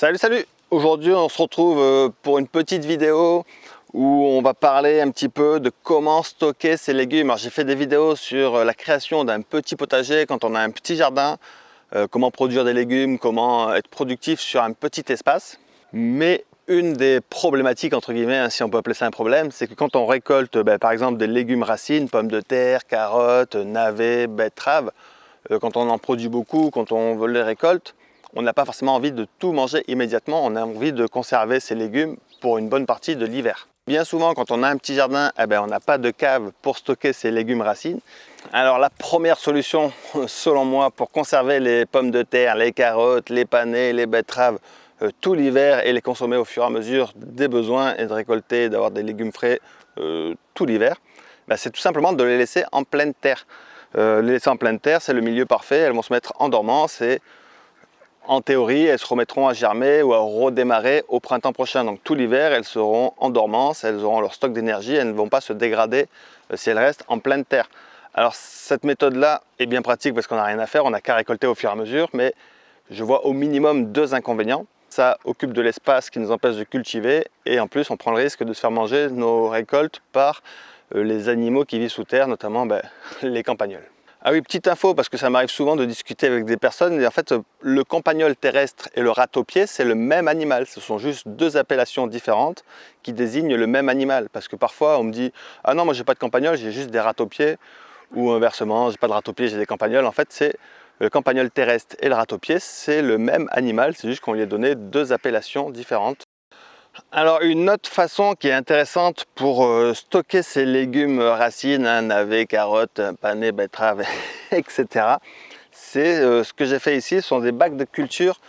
Salut, salut! Aujourd'hui, on se retrouve pour une petite vidéo où on va parler un petit peu de comment stocker ses légumes. Alors, j'ai fait des vidéos sur la création d'un petit potager quand on a un petit jardin, comment produire des légumes, comment être productif sur un petit espace. Mais une des problématiques, entre guillemets, si on peut appeler ça un problème, c'est que quand on récolte par exemple des légumes racines, pommes de terre, carottes, navets, betteraves, quand on en produit beaucoup, quand on veut les récolter, on n'a pas forcément envie de tout manger immédiatement, on a envie de conserver ces légumes pour une bonne partie de l'hiver. Bien souvent, quand on a un petit jardin, on n'a pas de cave pour stocker ces légumes racines. Alors la première solution, selon moi, pour conserver les pommes de terre, les carottes, les panais, les betteraves, tout l'hiver et les consommer au fur et à mesure des besoins et de récolter, d'avoir des légumes frais tout l'hiver, c'est tout simplement de les laisser en pleine terre. Les laisser en pleine terre, c'est le milieu parfait, elles vont se mettre en dormance et en théorie, elles se remettront à germer ou à redémarrer au printemps prochain. Donc tout l'hiver, elles seront en dormance, elles auront leur stock d'énergie, elles ne vont pas se dégrader si elles restent en pleine terre. Alors cette méthode-là est bien pratique parce qu'on n'a rien à faire, on n'a qu'à récolter au fur et à mesure, mais je vois au minimum deux inconvénients. Ça occupe de l'espace qui nous empêche de cultiver et en plus on prend le risque de se faire manger nos récoltes par les animaux qui vivent sous terre, notamment les campagnols. Ah oui, petite info, parce que ça m'arrive souvent de discuter avec des personnes, et en fait le campagnol terrestre et le râteaupier, c'est le même animal, ce sont juste deux appellations différentes qui désignent le même animal, parce que parfois on me dit « Ah non, moi j'ai pas de campagnol, j'ai juste des râteaupiers » ou inversement, j'ai pas de râteaupier, j'ai des campagnols. En fait, c'est le campagnol terrestre et le râteaupier, c'est le même animal, c'est juste qu'on lui a donné deux appellations différentes. Alors une autre façon qui est intéressante pour stocker ces légumes racines, navets, carottes, panais, betteraves, etc. C'est ce que j'ai fait ici, ce sont des bacs de culture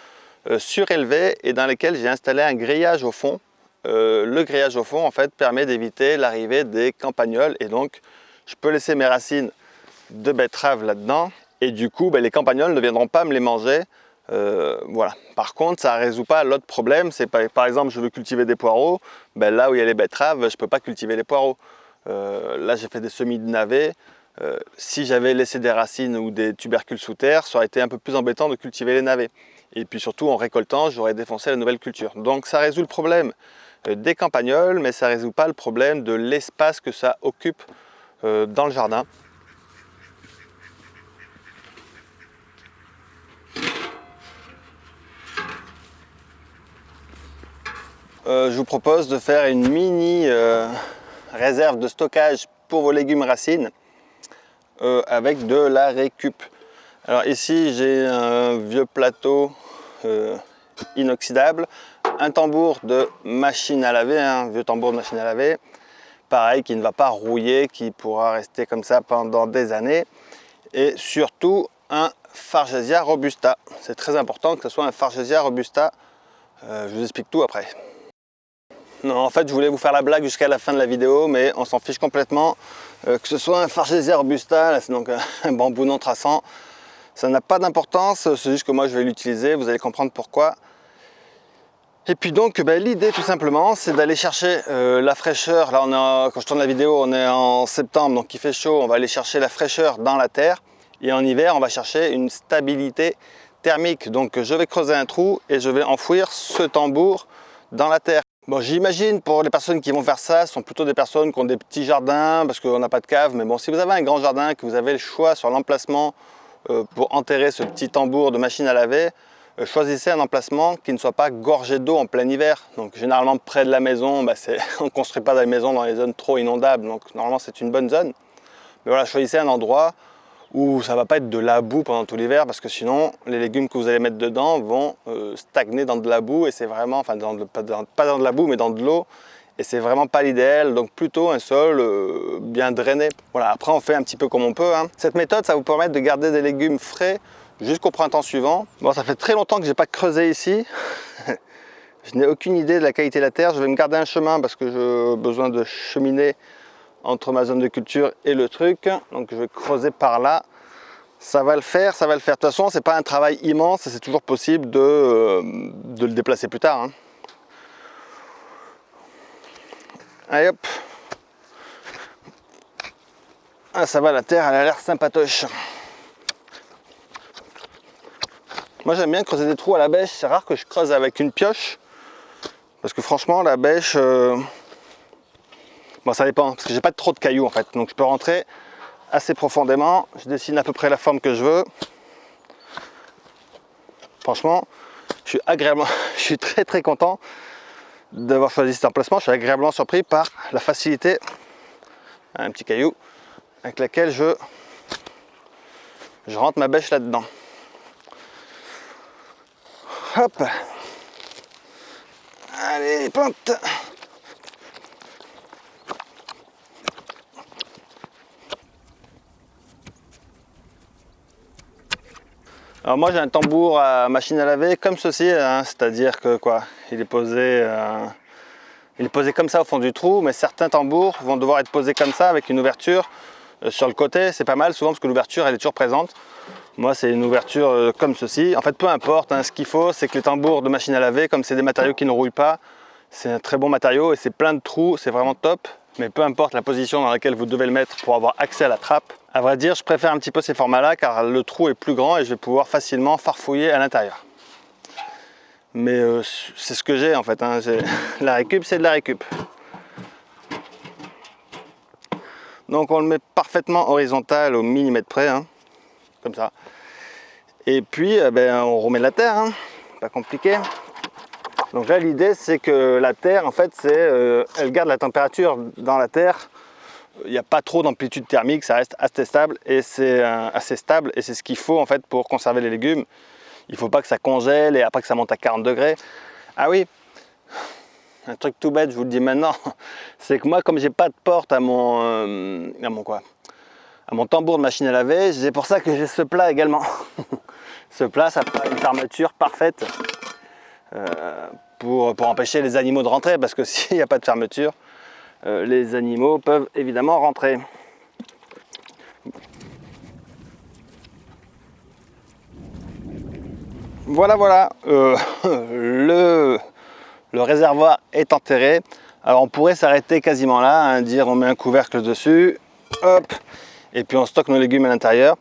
surélevés et dans lesquels j'ai installé un grillage au fond. Le grillage au fond en fait permet d'éviter l'arrivée des campagnols et donc je peux laisser mes racines de betteraves là-dedans et du coup les campagnols ne viendront pas me les manger. Voilà. Par contre, ça ne résout pas l'autre problème, c'est par exemple je veux cultiver des poireaux, là où il y a les betteraves, je ne peux pas cultiver les poireaux. Là j'ai fait des semis de navets, si j'avais laissé des racines ou des tubercules sous terre, ça aurait été un peu plus embêtant de cultiver les navets. Et puis surtout en récoltant, j'aurais défoncé la nouvelle culture. Donc ça résout le problème des campagnols, mais ça ne résout pas le problème de l'espace que ça occupe dans le jardin. Je vous propose de faire une mini réserve de stockage pour vos légumes racines avec de la récup. Alors ici j'ai un vieux plateau inoxydable, un tambour de machine à laver, un vieux tambour de machine à laver, pareil qui ne va pas rouiller, qui pourra rester comme ça pendant des années, et surtout un Fargesia robusta. C'est très important que ce soit un Fargesia robusta, je vous explique tout après. Non, en fait, je voulais vous faire la blague jusqu'à la fin de la vidéo, mais on s'en fiche complètement. Que ce soit un Fargesia robusta, c'est donc un bambou non traçant, ça n'a pas d'importance, c'est juste que moi je vais l'utiliser, vous allez comprendre pourquoi. Et puis donc, l'idée tout simplement, c'est d'aller chercher la fraîcheur. Là, quand je tourne la vidéo, on est en septembre, donc il fait chaud, on va aller chercher la fraîcheur dans la terre. Et en hiver, on va chercher une stabilité thermique. Donc je vais creuser un trou et je vais enfouir ce tambour dans la terre. Bon, j'imagine pour les personnes qui vont faire ça, ce sont plutôt des personnes qui ont des petits jardins parce qu'on n'a pas de cave. Mais bon, si vous avez un grand jardin, que vous avez le choix sur l'emplacement pour enterrer ce petit tambour de machine à laver, choisissez un emplacement qui ne soit pas gorgé d'eau en plein hiver. Donc généralement près de la maison, on ne construit pas des maisons dans les zones trop inondables. Donc normalement c'est une bonne zone. Mais voilà, choisissez un endroit où ça ne va pas être de la boue pendant tout l'hiver parce que sinon les légumes que vous allez mettre dedans vont stagner dans de la boue et c'est vraiment, pas dans de la boue mais dans de l'eau et c'est vraiment pas l'idéal, donc plutôt un sol bien drainé. Voilà, après on fait un petit peu comme on peut. Cette méthode, ça va vous permettre de garder des légumes frais jusqu'au printemps suivant. Bon, ça fait très longtemps que j'ai pas creusé ici. Je n'ai aucune idée de la qualité de la terre, je vais me garder un chemin parce que j'ai besoin de cheminer entre ma zone de culture et le truc, donc je vais creuser par là. Ça va le faire, ça va le faire. De toute façon, c'est pas un travail immense, c'est toujours possible de le déplacer plus tard. Allez hop. Ah, ça va, la terre, elle a l'air sympatoche. Moi j'aime bien creuser des trous à la bêche, c'est rare que je creuse avec une pioche. Parce que franchement la bêche, bon ça dépend, parce que j'ai pas trop de cailloux en fait. Donc je peux rentrer assez profondément, je dessine à peu près la forme que je veux. Franchement, je suis très content d'avoir choisi cet emplacement. Je suis agréablement surpris par la facilité, un petit caillou, avec laquelle je rentre ma bêche là-dedans. Hop. Allez, plante. Alors moi j'ai un tambour à machine à laver comme ceci, hein, c'est-à-dire que quoi, il est posé comme ça au fond du trou, mais certains tambours vont devoir être posés comme ça avec une ouverture sur le côté. C'est pas mal souvent parce que l'ouverture elle est toujours présente. Moi c'est une ouverture comme ceci. En fait peu importe, hein, ce qu'il faut c'est que les tambours de machine à laver, comme c'est des matériaux qui ne rouillent pas, c'est un très bon matériau et c'est plein de trous, c'est vraiment top. Mais peu importe la position dans laquelle vous devez le mettre pour avoir accès à la trappe. À vrai dire, je préfère un petit peu ces formats-là car le trou est plus grand et je vais pouvoir facilement farfouiller à l'intérieur. Mais c'est ce que j'ai en fait, hein. La récup, c'est de la récup. Donc on le met parfaitement horizontal au millimètre près, hein, comme ça. Et puis on remet de la terre, hein, pas compliqué. Donc là l'idée c'est que la terre en fait elle garde la température dans la terre. Il n'y a pas trop d'amplitude thermique, ça reste assez stable et c'est ce qu'il faut en fait pour conserver les légumes. Il ne faut pas que ça congèle et après que ça monte à 40 degrés. Ah oui, un truc tout bête, je vous le dis maintenant, c'est que moi comme j'ai pas de porte à mon tambour de machine à laver, c'est pour ça que j'ai ce plat également. Ce plat, ça fera une fermeture parfaite. Pour empêcher les animaux de rentrer, parce que s'il n'y a pas de fermeture, les animaux peuvent évidemment rentrer. Voilà, le réservoir est enterré. Alors on pourrait s'arrêter quasiment là, hein, dire on met un couvercle dessus, hop, et puis on stocke nos légumes à l'intérieur.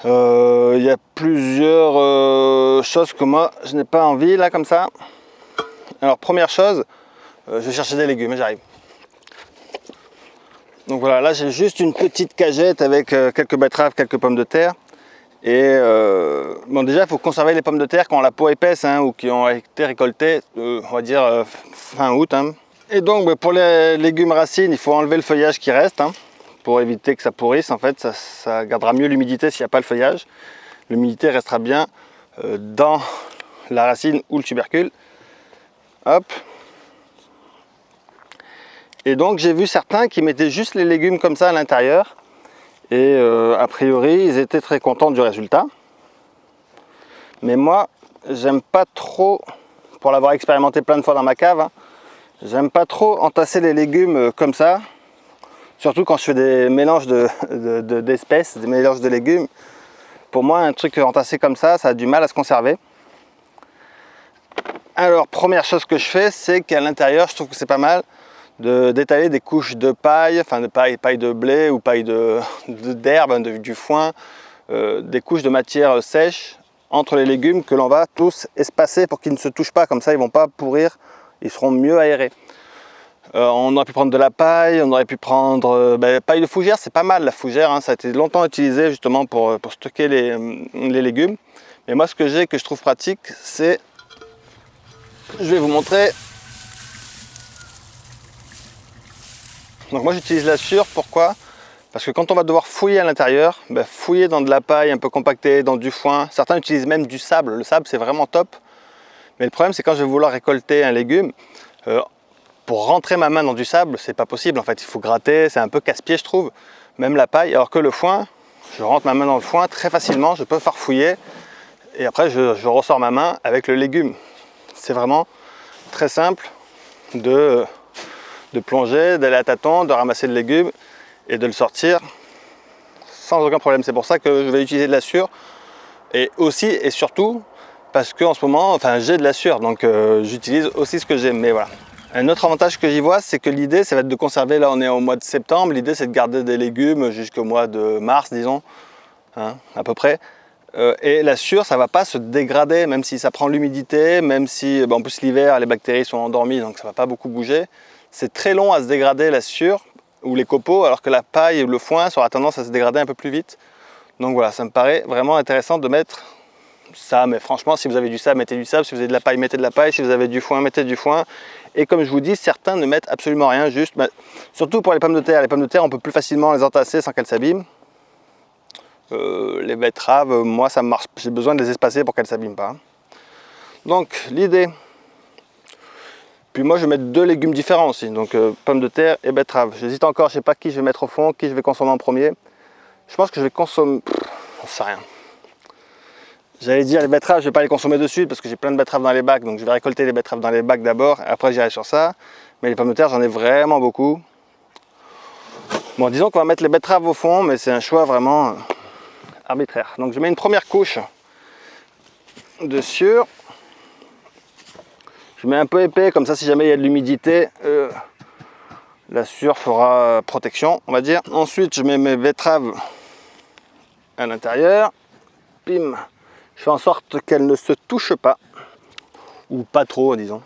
Il y a plusieurs choses que moi je n'ai pas envie là comme ça. Alors première chose, je vais chercher des légumes, j'arrive. Donc voilà, là j'ai juste une petite cagette avec quelques betteraves, quelques pommes de terre. Et bon déjà il faut conserver les pommes de terre qui ont la peau épaisse, hein, ou qui ont été récoltées, on va dire fin août. Hein. Et donc pour les légumes racines, il faut enlever le feuillage qui reste, hein, pour éviter que ça pourrisse. En fait, ça gardera mieux l'humidité s'il n'y a pas le feuillage. L'humidité restera bien dans la racine ou le tubercule. Hop. Et donc j'ai vu certains qui mettaient juste les légumes comme ça à l'intérieur. Et a priori, ils étaient très contents du résultat. Mais moi, j'aime pas trop, pour l'avoir expérimenté plein de fois dans ma cave, hein, j'aime pas trop entasser les légumes comme ça. Surtout quand je fais des mélanges d'espèces, des mélanges de légumes. Pour moi, un truc entassé comme ça a du mal à se conserver. Alors, première chose que je fais, c'est qu'à l'intérieur, je trouve que c'est pas mal d'étaler des couches de paille, enfin de paille de blé ou paille d'herbe, du foin, des couches de matière sèche entre les légumes que l'on va tous espacer pour qu'ils ne se touchent pas, comme ça ils ne vont pas pourrir, ils seront mieux aérés. On aurait pu prendre de la paille, on aurait pu prendre paille de fougère, c'est pas mal la fougère, hein, ça a été longtemps utilisé justement pour stocker les légumes. Mais moi ce que j'ai, que je trouve pratique, c'est, je vais vous montrer. Donc moi j'utilise la sciure, pourquoi? Parce que quand on va devoir fouiller à l'intérieur, fouiller dans de la paille un peu compactée, dans du foin, certains utilisent même du sable, le sable c'est vraiment top. Mais le problème c'est quand je vais vouloir récolter un légume, pour rentrer ma main dans du sable, c'est pas possible en fait, il faut gratter, c'est un peu casse-pied je trouve, même la paille, alors que le foin, je rentre ma main dans le foin très facilement, je peux farfouiller et après je ressors ma main avec le légume. C'est vraiment très simple de plonger, d'aller à tâtons, de ramasser le légume et de le sortir sans aucun problème. C'est pour ça que je vais utiliser de la sciure et aussi et surtout parce qu'en ce moment, j'ai de la sciure, donc j'utilise aussi ce que j'ai, mais voilà. Un autre avantage que j'y vois, c'est que l'idée, ça va être de conserver, là on est au mois de septembre, l'idée c'est de garder des légumes jusqu'au mois de mars, disons, hein, à peu près. Et la sûre, ça ne va pas se dégrader, même si ça prend l'humidité, même si, en plus l'hiver, les bactéries sont endormies, donc ça ne va pas beaucoup bouger. C'est très long à se dégrader la sûre ou les copeaux, alors que la paille ou le foin aura tendance à se dégrader un peu plus vite. Donc voilà, ça me paraît vraiment intéressant de mettre ça, mais franchement, si vous avez du sable, mettez du sable, si vous avez de la paille, mettez de la paille, si vous avez du foin, mettez du foin. Et comme je vous dis, certains ne mettent absolument rien, juste, surtout pour les pommes de terre. Les pommes de terre, on peut plus facilement les entasser sans qu'elles s'abîment. Les betteraves, moi ça marche, j'ai besoin de les espacer pour qu'elles ne s'abîment pas. Donc l'idée, puis moi je vais mettre 2 légumes différents aussi, donc pommes de terre et betteraves. J'hésite encore, je ne sais pas qui je vais mettre au fond, qui je vais consommer en premier. Je pense que je vais consommer, j'en sais rien. J'allais dire les betteraves, je ne vais pas les consommer de suite parce que j'ai plein de betteraves dans les bacs, donc je vais récolter les betteraves dans les bacs d'abord, et après j'irai sur ça. Mais les pommes de terre, j'en ai vraiment beaucoup. Bon, disons qu'on va mettre les betteraves au fond, mais c'est un choix vraiment arbitraire. Donc je mets une première couche de sûre. Je mets un peu épais, comme ça si jamais il y a de l'humidité, la sûre fera protection, on va dire. Ensuite, je mets mes betteraves à l'intérieur. Bim. Je fais en sorte qu'elles ne se touchent pas, ou pas trop, disons.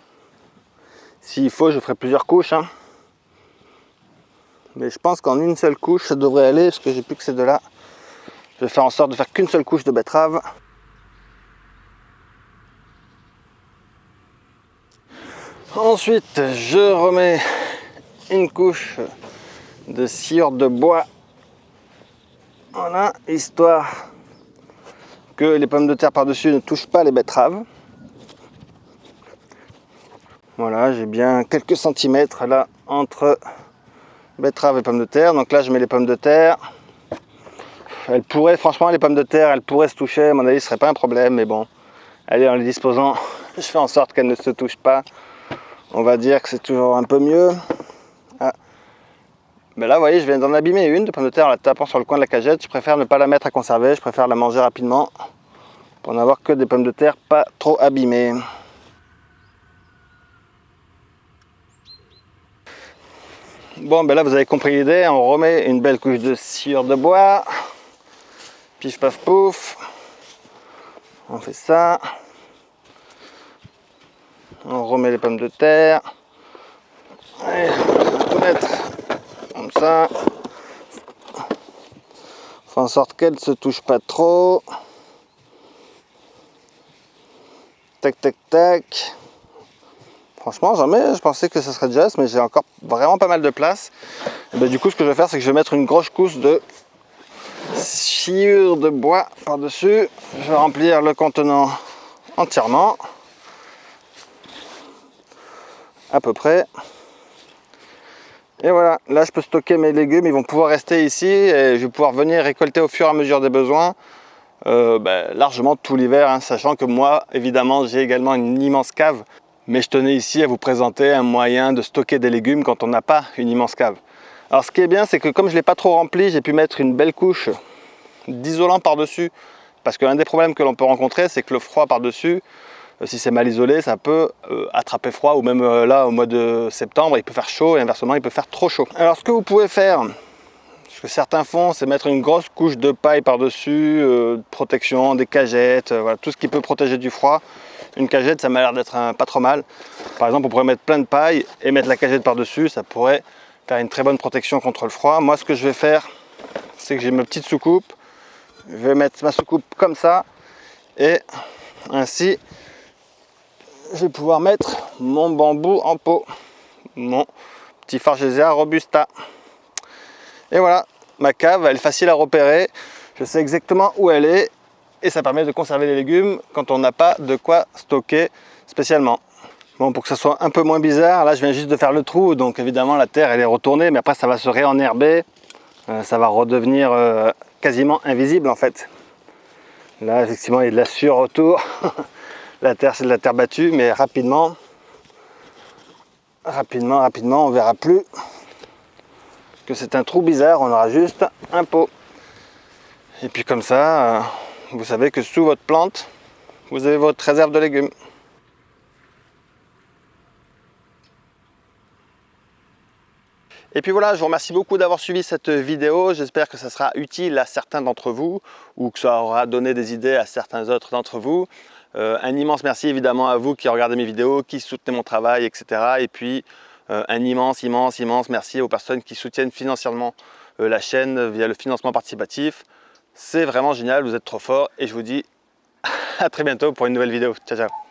S'il faut, je ferai plusieurs couches, hein. Mais je pense qu'en une seule couche, ça devrait aller, parce que j'ai plus que ces deux-là. Je vais faire en sorte de faire qu'une seule couche de betterave. Ensuite, je remets une couche de sciure de bois. Voilà, histoire que les pommes de terre par-dessus ne touchent pas les betteraves. Voilà, j'ai bien quelques centimètres là entre betterave et pommes de terre. Donc là, je mets les pommes de terre. Elles pourraient, franchement, les pommes de terre, elles pourraient se toucher. À mon avis, ce serait pas un problème, mais bon. Allez, en les disposant, je fais en sorte qu'elles ne se touchent pas. On va dire que c'est toujours un peu mieux. Ah. Mais là, vous voyez, je viens d'en abîmer une de pommes de terre en la tapant sur le coin de la cagette. Je préfère ne pas la mettre à conserver, je préfère la manger rapidement pour n'avoir que des pommes de terre pas trop abîmées. Bon, ben là, vous avez compris l'idée. On remet une belle couche de sciure de bois. Pif, paf, pouf. On fait ça. On remet les pommes de terre. Allez, on va tout mettre comme ça. Faire en sorte qu'elles ne se touchent pas trop. Tac, tac, tac. Franchement, jamais je pensais que ce serait déjà, mais j'ai encore vraiment pas mal de place. Et ben, du coup, ce que je vais faire, c'est que je vais mettre une grosse couche de sciure de bois par-dessus. Je vais remplir le contenant entièrement. À peu près. Et voilà, là je peux stocker mes légumes, ils vont pouvoir rester ici et je vais pouvoir venir récolter au fur et à mesure des besoins, largement tout l'hiver, hein, sachant que moi, évidemment, j'ai également une immense cave, mais je tenais ici à vous présenter un moyen de stocker des légumes quand on n'a pas une immense cave. Alors ce qui est bien, c'est que comme je ne l'ai pas trop rempli, j'ai pu mettre une belle couche d'isolant par-dessus, parce qu'un des problèmes que l'on peut rencontrer, c'est que le froid par-dessus, si c'est mal isolé, ça peut attraper froid, ou même là au mois de septembre, il peut faire chaud et inversement il peut faire trop chaud. Alors ce que vous pouvez faire, ce que certains font, c'est mettre une grosse couche de paille par-dessus, protection, des cagettes, voilà, tout ce qui peut protéger du froid. Une cagette, ça m'a l'air d'être pas trop mal. Par exemple, on pourrait mettre plein de paille et mettre la cagette par-dessus, ça pourrait faire une très bonne protection contre le froid. Moi, ce que je vais faire, c'est que j'ai ma petite soucoupe. Je vais mettre ma soucoupe comme ça et ainsi je vais pouvoir mettre mon bambou en pot, mon petit Fargesia robusta. Et voilà, ma cave, elle est facile à repérer, je sais exactement où elle est et ça permet de conserver les légumes quand on n'a pas de quoi stocker spécialement. Bon, pour que ça soit un peu moins bizarre, là je viens juste de faire le trou, donc évidemment la terre elle est retournée, mais après ça va se réenherber, ça va redevenir quasiment invisible en fait. Là effectivement il y a de la sueur autour. La terre, c'est de la terre battue, mais rapidement, on verra plus que c'est un trou bizarre, on aura juste un pot. Et puis comme ça, vous savez que sous votre plante, vous avez votre réserve de légumes. Et puis voilà, je vous remercie beaucoup d'avoir suivi cette vidéo. J'espère que ça sera utile à certains d'entre vous ou que ça aura donné des idées à certains autres d'entre vous. Un immense merci évidemment à vous qui regardez mes vidéos, qui soutenez mon travail, etc. Et puis un immense merci aux personnes qui soutiennent financièrement la chaîne via le financement participatif. C'est vraiment génial, vous êtes trop forts et je vous dis à très bientôt pour une nouvelle vidéo. Ciao, ciao.